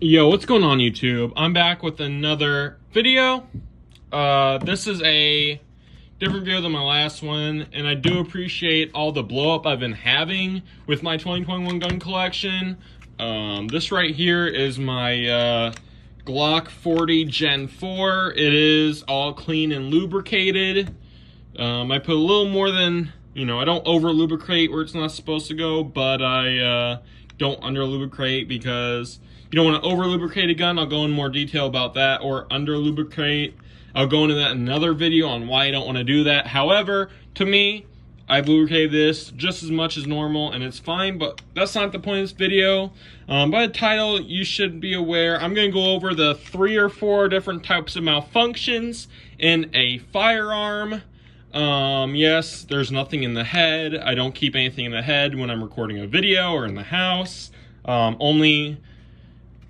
Yo, what's going on, YouTube? I'm back with another video. This is a different video than my last one, and I do appreciate all the blow up I've been having with my 2021 gun collection. This right here is my Glock 40 Gen 4. It is all clean and lubricated. I put a little more than, I don't over lubricate where it's not supposed to go, but I don't under lubricate because you don't want to over lubricate a gun. I'll go in more detail about that, or under lubricate. I'll go into that in another video on why I don't want to do that. However, to me, I've lubricated this just as much as normal and it's fine, but that's not the point of this video. By the title, you should be aware, I'm going to go over the 3 or 4 different types of malfunctions in a firearm. Yes, there's nothing in the head. I don't keep anything in the head when I'm recording a video or in the house.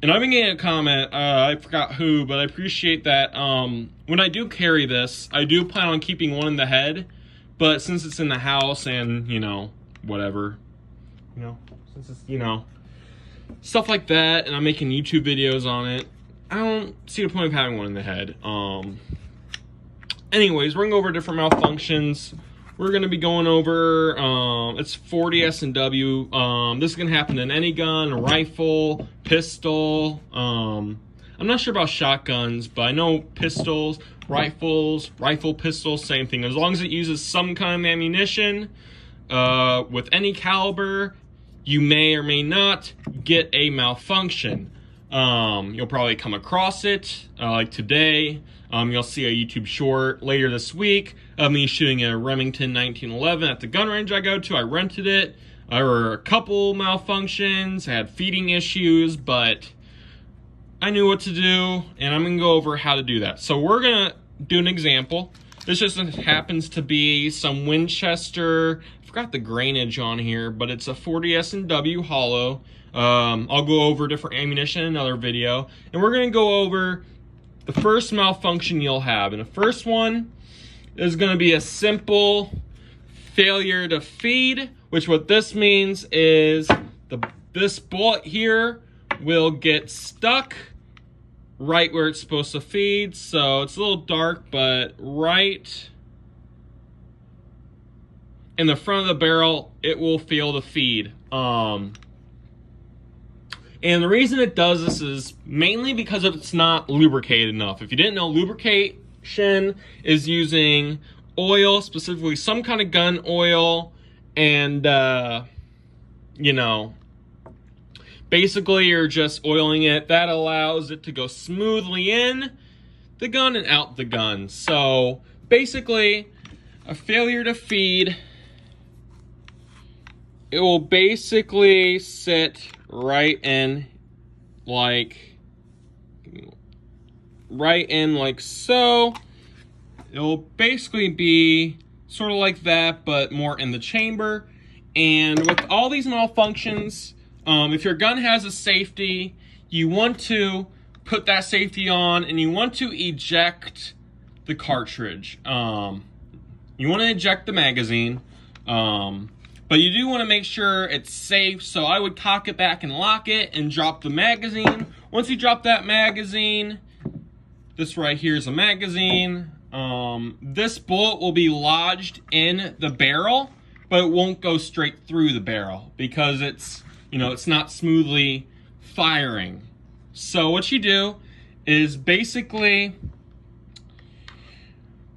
And I've been getting a comment, I forgot who, but I appreciate that. When I do carry this, I do plan on keeping one in the head, but since it's in the house and, whatever, since it's, stuff like that, and I'm making YouTube videos on it, I don't see the point of having one in the head. Anyways, we're gonna go over different malfunctions. We're gonna be going over, it's 40 S&W. This is gonna happen in any gun, a rifle, pistol. I'm not sure about shotguns, but I know pistols, rifles, pistols, same thing. As long as it uses some kind of ammunition, with any caliber, you may or may not get a malfunction. You'll probably come across it, like today. You'll see a YouTube short later this week of me shooting a Remington 1911 at the gun range I go to. I rented it. There were a couple malfunctions. I had feeding issues, but I knew what to do, and I'm going to go over how to do that. So we're going to do an example. This just happens to be some Winchester. I forgot the grainage on here, but it's a 40 S&W hollow. I'll go over different ammunition in another video, and we're going to go over the first malfunction you'll have. And the first one is going to be a simple failure to feed, which what this means is this bullet here will get stuck right where it's supposed to feed. So it's a little dark, but right in the front of the barrel, it will fail to feed. And the reason it does this is mainly because it's not lubricated enough. If you didn't know, lubrication is using oil, specifically some kind of gun oil, and, basically you're just oiling it. That allows it to go smoothly in the gun and out the gun. So basically, a failure to feed, it will basically sit right in like so. It'll basically be sort of like that, but more in the chamber. And with all these malfunctions, if your gun has a safety, you want to put that safety on and you want to eject the cartridge. You want to eject the magazine, but you do want to make sure it's safe. So I would cock it back and lock it and drop the magazine. Once you drop that magazine, this right here is a magazine. This bullet will be lodged in the barrel, but it won't go straight through the barrel because it's, it's not smoothly firing. So what you do is basically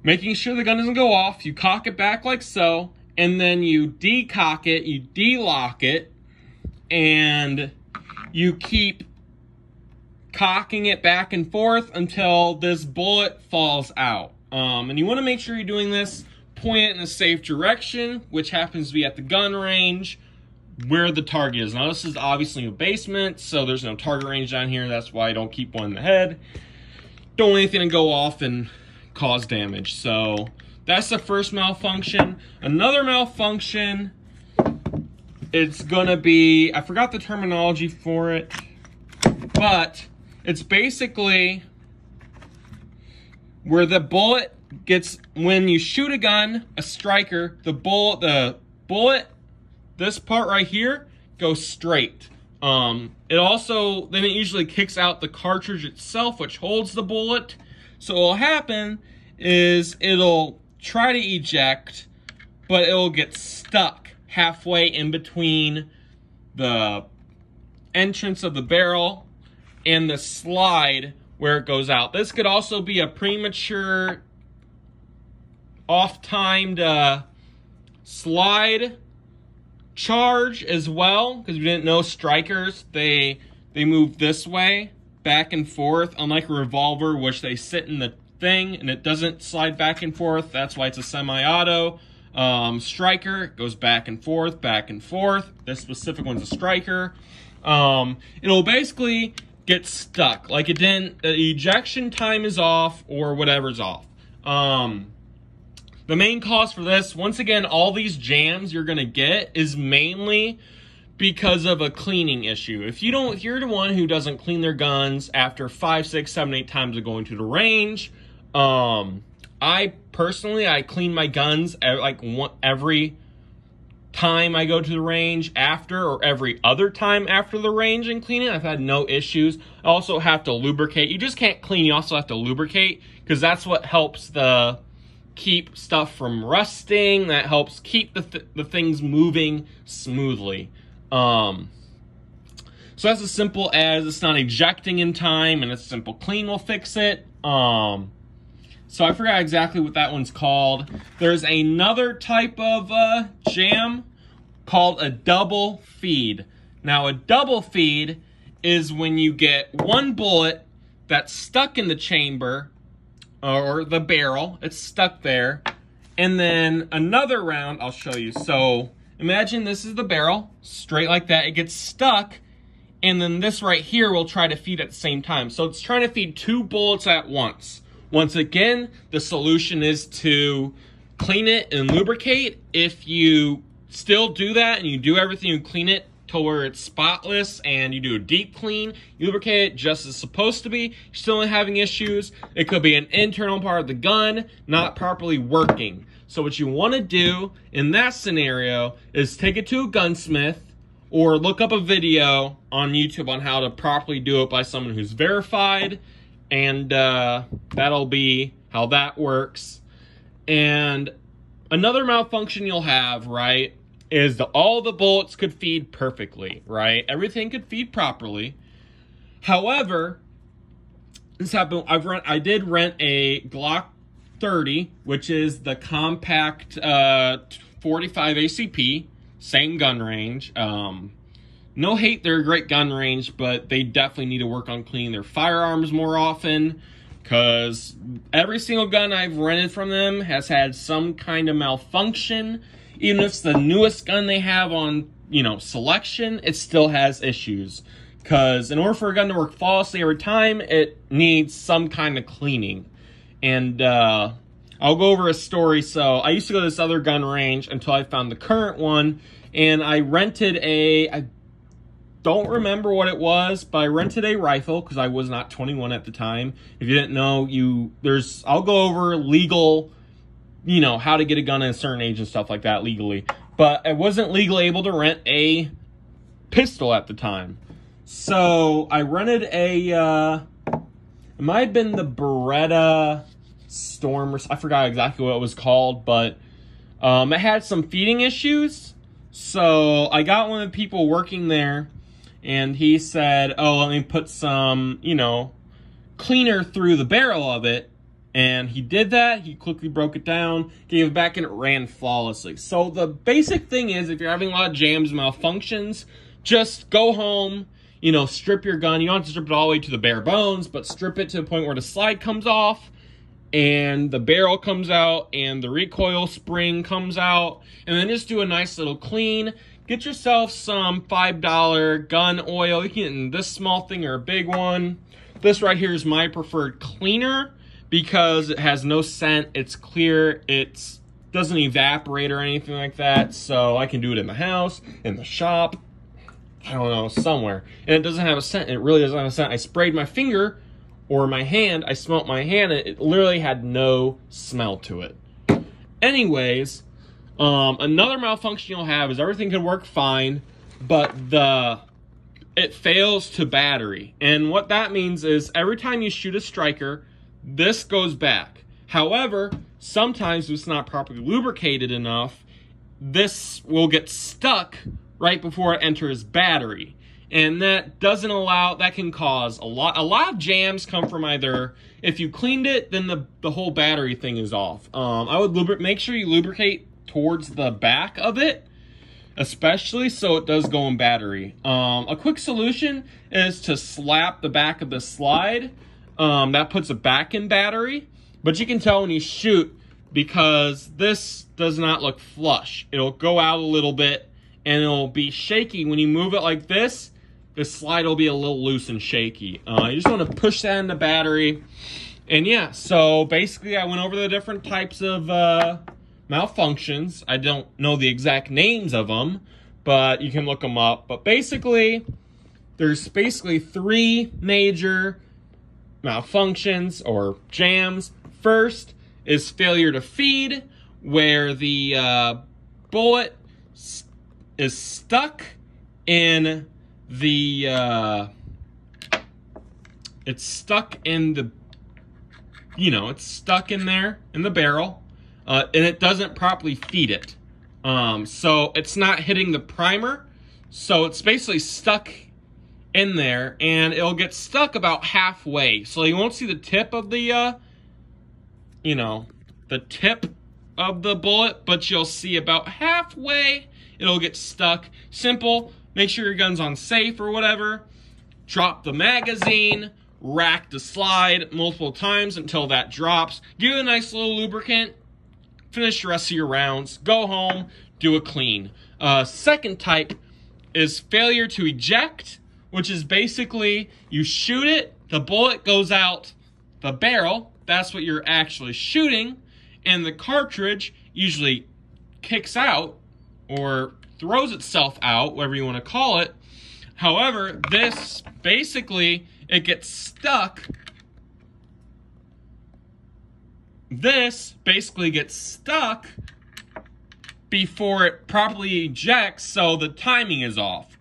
making sure the gun doesn't go off. You cock it back like so, and then you decock it, you de-lock it, and you keep cocking it back and forth until this bullet falls out. And you want to make sure you're doing this, point it in a safe direction, which happens to be at the gun range where the target is. Now this is obviously a basement, so there's no target range down here. That's why I don't keep one in the head. Don't want anything to go off and cause damage. So that's the first malfunction. Another malfunction, it's gonna be, I forgot the terminology for it, but it's basically where the bullet gets, when you shoot a gun, a striker, the bullet, this part right here goes straight. It also, then it usually kicks out the cartridge itself, which holds the bullet. So what will happen is it'll try to eject, but it'll get stuck halfway in between the entrance of the barrel and the slide where it goes out. This could also be a premature, off-timed slide charge as well, because we didn't know strikers, they move this way, back and forth, unlike a revolver, which they sit in the thing and it doesn't slide back and forth. That's why it's a semi-auto. Striker goes back and forth, back and forth. This specific one's a striker. It'll basically get stuck, like it didn't, the ejection time is off or whatever's off. The main cause for this, once again, all these jams you're gonna get is mainly because of a cleaning issue. If you're the one who doesn't clean their guns after 5, 6, 7, 8 times of going to the range, I personally clean my guns every time I go to the range after, or every other time after the range and cleaning. I've had no issues. I also have to lubricate. You just can't clean, you also have to lubricate, because that's what helps keep stuff from rusting. That helps keep the things moving smoothly. So that's as simple as it's not ejecting in time, and a simple clean will fix it. So I forgot exactly what that one's called. There's another type of jam called a double feed. Now a double feed is when you get one bullet that's stuck in the chamber or the barrel, it's stuck there, and then another round, I'll show you. So imagine this is the barrel, straight like that, it gets stuck, and then this right here will try to feed at the same time. So it's trying to feed 2 bullets at once. Once again, the solution is to clean it and lubricate. If you still do that and you do everything, you clean it to where it's spotless and you do a deep clean, you lubricate it just as it's supposed to be, you're still having issues. It could be an internal part of the gun not properly working. So what you want to do in that scenario is take it to a gunsmith or look up a video on YouTube on how to properly do it by someone who's verified, and that'll be how that works. And another malfunction you'll have, right, is all the bullets could feed perfectly, right? Everything could feed properly. However, this happened, I did rent a Glock 30, which is the compact 45 ACP, same gun range. No hate, they're a great gun range, but they definitely need to work on cleaning their firearms more often, because every single gun I've rented from them has had some kind of malfunction. Even if it's the newest gun they have on, selection, it still has issues. Because in order for a gun to work flawlessly every time, it needs some kind of cleaning. And I'll go over a story. So I used to go to this other gun range until I found the current one, and I rented I don't remember what it was, but I rented a rifle because I was not 21 at the time. If you didn't know, I'll go over legal, how to get a gun at a certain age and stuff like that legally. But I wasn't legally able to rent a pistol at the time. So I rented it might have been the Beretta Storm, I forgot exactly what it was called, but it had some feeding issues. So I got one of the people working there, and he said, oh, let me put some, cleaner through the barrel of it. And he did that. He quickly broke it down, gave it back, and it ran flawlessly. So the basic thing is, if you're having a lot of jams and malfunctions, just go home, strip your gun. You don't have to strip it all the way to the bare bones, but strip it to the point where the slide comes off, and the barrel comes out, and the recoil spring comes out, and then just do a nice little clean. Get yourself some $5 gun oil. You can get in this small thing or a big one. This right here is my preferred cleaner because it has no scent. It's clear. It doesn't evaporate or anything like that. So I can do it in the house, in the shop, I don't know, somewhere. And it doesn't have a scent. It really doesn't have a scent. I sprayed my finger or my hand. I smelt my hand. And it literally had no smell to it. Anyways, another malfunction you'll have is everything could work fine, but it fails to battery. And what that means is every time you shoot a striker, this goes back. However, sometimes if it's not properly lubricated enough, this will get stuck right before it enters battery. And that doesn't allow, that can cause a lot of jams come from either, if you cleaned it, then the whole battery thing is off. I would make sure you lubricate towards the back of it, especially so it does go in battery. A quick solution is to slap the back of the slide. That puts it back in battery, but you can tell when you shoot because this does not look flush. It'll go out a little bit and it'll be shaky. When you move it like this, the slide will be a little loose and shaky. You just want to push that in the battery. And yeah, so basically I went over the different types of malfunctions. I don't know the exact names of them, but you can look them up. But basically, there's basically 3 major malfunctions or jams. First is failure to feed, where the bullet is stuck in the it's stuck in the, it's stuck in there in the barrel, and it doesn't properly feed it. So it's not hitting the primer, so it's basically stuck in there, and it'll get stuck about halfway. So you won't see the tip of the the tip of the bullet, but you'll see about halfway it'll get stuck. Simple. Make sure your gun's on safe or whatever. Drop the magazine, rack the slide multiple times until that drops. Give it a nice little lubricant. Finish the rest of your rounds. Go home, do a clean. Second type is failure to eject, which is basically you shoot it, the bullet goes out the barrel. That's what you're actually shooting. And the cartridge usually kicks out or throws itself out, whatever you want to call it. However, this basically, it gets stuck. This basically gets stuck before it properly ejects, so the timing is off.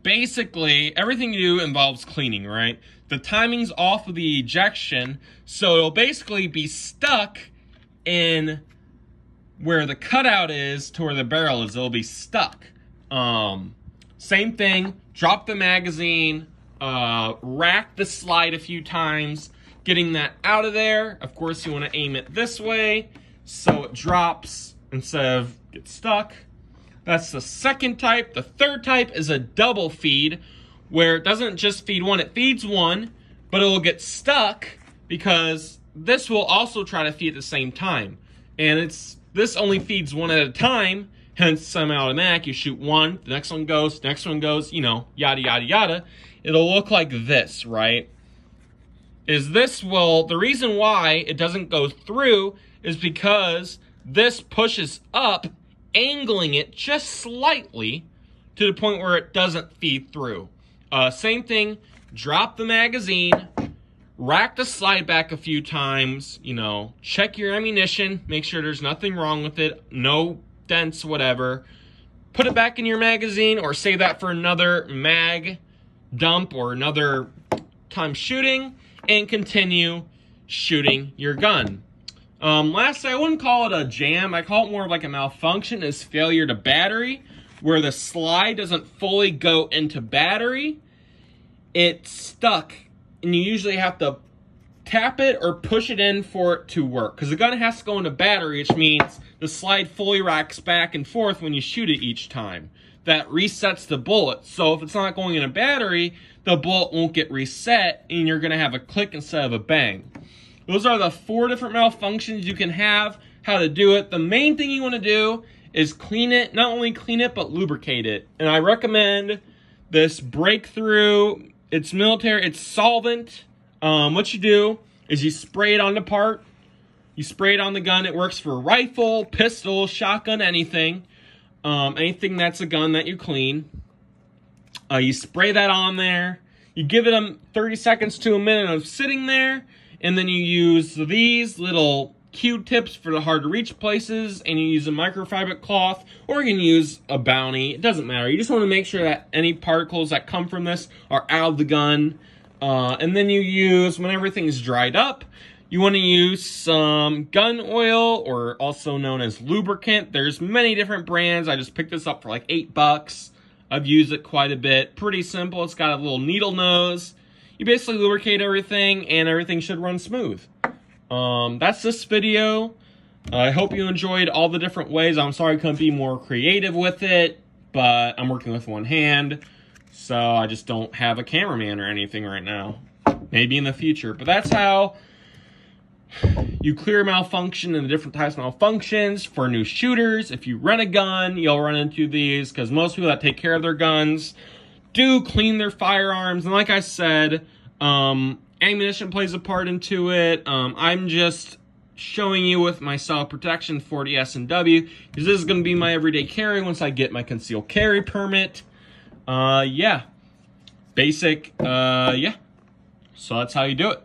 Basically, everything you do involves cleaning, right? The timing's off of the ejection, so it'll basically be stuck in where the cutout is to where the barrel is. It'll be stuck. Same thing, drop the magazine, rack the slide a few times, getting that out of there. Of course, you want to aim it this way so it drops instead of get stuck. That's the second type. The third type is a double feed, where it doesn't just feed one, it feeds one, but it will get stuck because this will also try to feed at the same time. And this only feeds one at a time, hence semi-automatic. You shoot one, the next one goes, yada, yada, yada. It'll look like this, right? The reason why it doesn't go through is because this pushes up, angling it just slightly to the point where it doesn't feed through. Same thing, drop the magazine, rack the slide back a few times, check your ammunition, make sure there's nothing wrong with it, no dents, whatever. Put it back in your magazine or save that for another mag dump or another time shooting, and continue shooting your gun. Lastly, I wouldn't call it a jam, I call it more of like a malfunction, is failure to battery, where the slide doesn't fully go into battery. It's stuck, and you usually have to tap it or push it in for it to work, because the gun has to go into battery, which means the slide fully racks back and forth when you shoot it each time. That resets the bullet, so if it's not going in a battery, the bullet won't get reset, and you're going to have a click instead of a bang. Those are the 4 different malfunctions you can have, how to do it. The main thing you want to do is clean it, not only clean it, but lubricate it. And I recommend this Breakthrough. It's military, it's solvent. What you do is you spray it on the part. You spray it on the gun. It works for rifle, pistol, shotgun, anything. Anything that's a gun that you clean. You spray that on there. You give it 30 seconds to a minute of sitting there. And then you use these little Q-tips for the hard to reach places, and you use a microfiber cloth, or you can use a Bounty. It doesn't matter. You just want to make sure that any particles that come from this are out of the gun. And then you use, when everything's dried up, you want to use some gun oil, or also known as lubricant. There's many different brands. I just picked this up for like $8. I've used it quite a bit. Pretty simple. It's got a little needle nose. You basically lubricate everything, and everything should run smooth. That's this video. I hope you enjoyed all the different ways. I'm sorry I couldn't be more creative with it, but I'm working with one hand, so I just don't have a cameraman or anything right now. Maybe in the future, but that's how you clear malfunction and the different types of malfunctions for new shooters. If you rent a gun, you'll run into these, because most people that take care of their guns do clean their firearms. And like I said, ammunition plays a part into it. I'm just showing you with my self-protection 40 S&W, because this is going to be my everyday carry once I get my concealed carry permit. Yeah. Basic, yeah. So that's how you do it.